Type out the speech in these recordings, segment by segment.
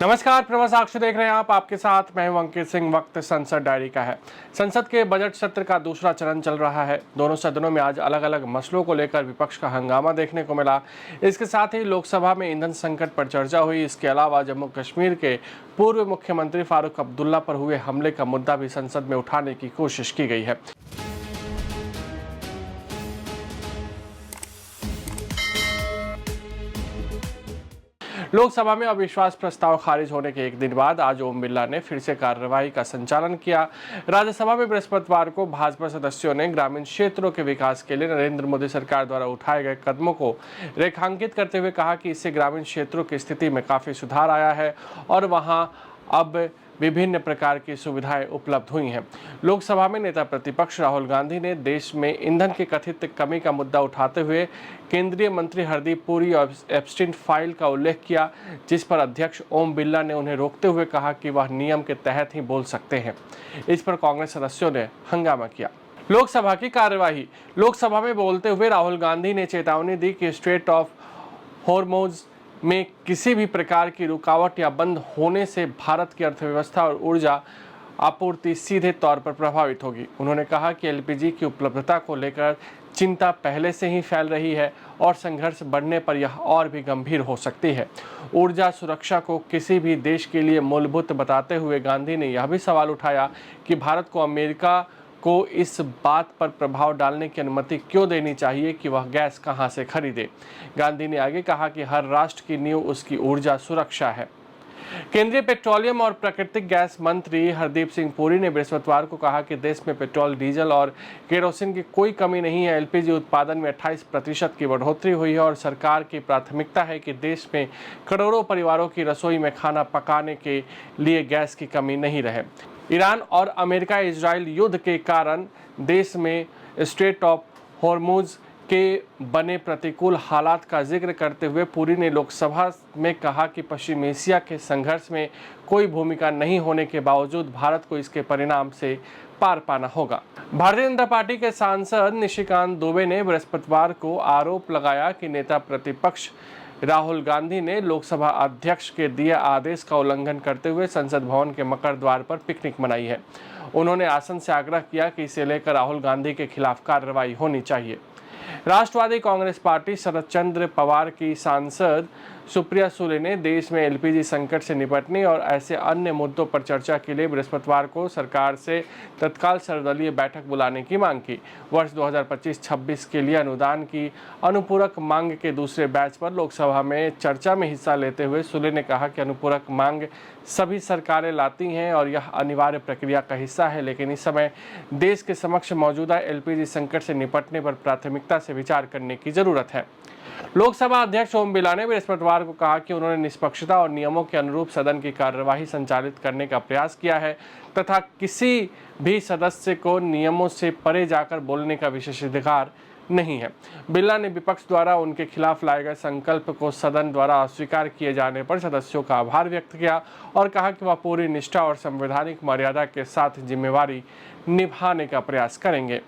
नमस्कार, प्रवास साक्षी देख रहे हैं आप। आपके साथ मैं हूं अंकित सिंह। वक्त संसद डायरी का है। संसद के बजट सत्र का दूसरा चरण चल रहा है। दोनों सदनों में आज अलग अलग मसलों को लेकर विपक्ष का हंगामा देखने को मिला। इसके साथ ही लोकसभा में ईंधन संकट पर चर्चा हुई। इसके अलावा जम्मू कश्मीर के पूर्व मुख्यमंत्री फारूक अब्दुल्ला पर हुए हमले का मुद्दा भी संसद में उठाने की कोशिश की गई है। लोकसभा में अविश्वास प्रस्ताव खारिज होने के एक दिन बाद आज ओम बिरला ने फिर से कार्यवाही का संचालन किया। राज्यसभा में बृहस्पतिवार को भाजपा सदस्यों ने ग्रामीण क्षेत्रों के विकास के लिए नरेंद्र मोदी सरकार द्वारा उठाए गए कदमों को रेखांकित करते हुए कहा कि इससे ग्रामीण क्षेत्रों की स्थिति में काफी सुधार आया है और वहां अब विभिन्न प्रकार की सुविधाएं उपलब्ध हुई हैं। लोकसभा में नेता प्रतिपक्ष राहुल गांधी ने देश में ईंधन की कथित कमी का मुद्दा उठाते हुए केंद्रीय मंत्री हरदीप पुरी और एप्स्टीन फाइल का उल्लेख किया, जिस पर अध्यक्ष ओम बिरला ने उन्हें रोकते हुए कहा कि वह नियम के तहत ही बोल सकते हैं। इस पर कांग्रेस सदस्यों ने हंगामा किया। लोकसभा की कार्यवाही। लोकसभा में बोलते हुए राहुल गांधी ने चेतावनी दी कि स्ट्रेट ऑफ हॉर्मुज़ में किसी भी प्रकार की रुकावट या बंद होने से भारत की अर्थव्यवस्था और ऊर्जा आपूर्ति सीधे तौर पर प्रभावित होगी। उन्होंने कहा कि एलपीजी की उपलब्धता को लेकर चिंता पहले से ही फैल रही है और संघर्ष बढ़ने पर यह और भी गंभीर हो सकती है। ऊर्जा सुरक्षा को किसी भी देश के लिए मूलभूत बताते हुए गांधी ने यह भी सवाल उठाया कि भारत को अमेरिका को इस बात पर प्रभाव डालने की अनुमति क्यों देनी चाहिए कि वह गैस कहां से खरीदे। गांधी ने आगे कहा कि हर राष्ट्र की नींव उसकी ऊर्जा सुरक्षा है। केंद्रीय पेट्रोलियम और प्राकृतिक गैस मंत्री हरदीप सिंह पुरी ने बृहस्पतिवार को कहा कि देश में पेट्रोल, डीजल और केरोसिन की कोई कमी नहीं है। एलपीजी उत्पादन में 28% की बढ़ोतरी हुई है और सरकार की प्राथमिकता है कि देश में करोड़ों परिवारों की रसोई में खाना पकाने के लिए गैस की कमी नहीं रहे। ईरान और अमेरिका इजराइल युद्ध के कारण देश में स्ट्रेट ऑफ हॉर्मुज़ के बने प्रतिकूल हालात का जिक्र करते हुए पुरी ने लोकसभा में कहा कि पश्चिम एशिया के संघर्ष में कोई भूमिका नहीं होने के बावजूद भारत को इसके परिणाम से पार पाना होगा। भारतीय जनता पार्टी के सांसद निशिकांत दुबे ने बृहस्पतिवार को आरोप लगाया कि नेता प्रतिपक्ष राहुल गांधी ने लोकसभा अध्यक्ष के दिए आदेश का उल्लंघन करते हुए संसद भवन के मकर द्वार पर पिकनिक मनाई है। उन्होंने आसन से आग्रह किया कि इसे लेकर राहुल गांधी के खिलाफ कार्रवाई होनी चाहिए। राष्ट्रवादी कांग्रेस पार्टी शरद चंद्र पवार की सांसद सुप्रिया सुले ने देश में एलपीजी संकट से निपटने और ऐसे अन्य मुद्दों पर चर्चा के लिए बृहस्पतिवार को सरकार से तत्काल सर्वदलीय बैठक बुलाने की मांग की। वर्ष 2025-26 के लिए अनुदान की अनुपूरक मांग के दूसरे बैच पर लोकसभा में चर्चा में हिस्सा लेते हुए सुले ने कहा कि अनुपूरक मांग सभी सरकारें लाती हैं और यह अनिवार्य प्रक्रिया का हिस्सा है, लेकिन इस समय देश के समक्ष मौजूदा एलपीजी संकट से निपटने पर प्राथमिकता से विचार करने की जरूरत है। लोकसभा अध्यक्ष ओम बिरला ने बृहस्पतिवार को कहा कि उन्होंने निष्पक्षता और नियमों के अनुरूप सदन की कार्यवाही संचालित करने का प्रयास किया है तथा किसी भी सदस्य को नियमों से परे जाकर बोलने का विशेषाधिकार नहीं है। बिरला ने विपक्ष द्वारा उनके खिलाफ लाए गए संकल्प को सदन द्वारा अस्वीकार किए जाने पर सदस्यों का आभार व्यक्त किया और कहा कि वह पूरी निष्ठा और संवैधानिक मर्यादा के साथ जिम्मेवारी निभाने का प्रयास करेंगे।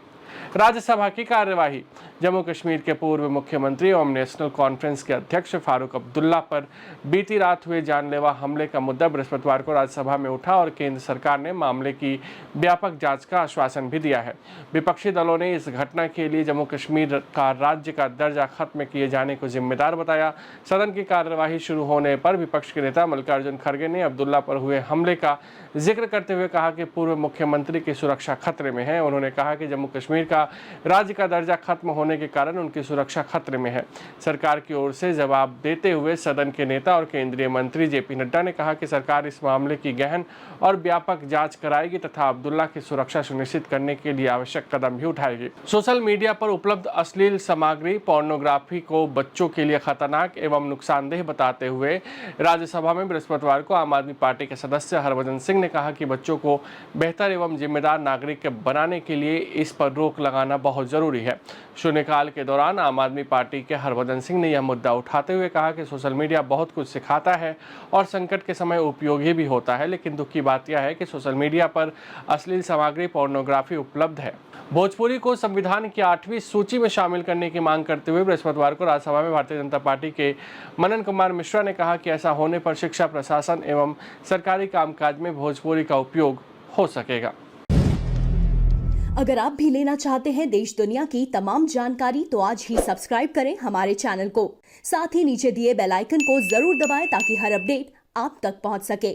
राज्यसभा की कार्यवाही। जम्मू कश्मीर के पूर्व मुख्यमंत्री और नेशनल कॉन्फ्रेंस के अध्यक्ष फारूक अब्दुल्ला पर बीती रात हुए जानलेवा हमले का मुद्दा बृहस्पतिवार को राज्यसभा में उठा और केंद्र सरकार ने मामले की व्यापक जांच का आश्वासन भी दिया है। विपक्षी दलों ने इस घटना के लिए जम्मू कश्मीर का राज्य का दर्जा खत्म किए जाने को जिम्मेदार बताया। सदन की कार्यवाही शुरू होने पर विपक्ष के नेता मल्लिकार्जुन खड़गे ने अब्दुल्ला पर हुए हमले का जिक्र करते हुए कहा कि पूर्व मुख्यमंत्री की सुरक्षा खतरे में है। उन्होंने कहा कि जम्मू कश्मीर का राज्य का दर्जा खत्म होने के कारण उनकी सुरक्षा खतरे में है। सरकार की ओर से जवाब देते हुए सदन के नेता और केंद्रीय मंत्री जेपी नड्डा ने कहा कि सरकार इस मामले की गहन और व्यापक जांच कराएगी तथा अब्दुल्ला की सुरक्षा सुनिश्चित करने के लिए आवश्यक कदम भी उठाएगी। सोशल मीडिया पर उपलब्ध अश्लील सामग्री पोर्नोग्राफी को बच्चों के लिए खतरनाक एवं नुकसानदेह बताते हुए राज्यसभा में बृहस्पतिवार को आम आदमी पार्टी के सदस्य हरभजन सिंह ने कहा कि बच्चों को बेहतर एवं जिम्मेदार नागरिक बनाने के लिए इस पर रोक रोक लगाना बहुत ज़रूरी है। शून्यकाल के दौरान आम आदमी पार्टी के हरभजन सिंह ने यह मुद्दा उठाते हुए कहा कि सोशल मीडिया बहुत कुछ सिखाता है और संकट के समय उपयोगी भी होता है, लेकिन दुख की बात यह है कि सोशल मीडिया पर अश्लील सामग्री, पोर्नोग्राफी उपलब्ध है। भोजपुरी को संविधान की 8वीं सूची में शामिल करने की मांग करते हुए बृहस्पतिवार को राज्यसभा में भारतीय जनता पार्टी के मनन कुमार मिश्रा ने कहा कि ऐसा होने पर शिक्षा, प्रशासन एवं सरकारी कामकाज में भोजपुरी का उपयोग हो सकेगा। अगर आप भी लेना चाहते हैं देश दुनिया की तमाम जानकारी तो आज ही सब्सक्राइब करें हमारे चैनल को। साथ ही नीचे दिए बेल आइकन को जरूर दबाएं ताकि हर अपडेट आप तक पहुंच सके।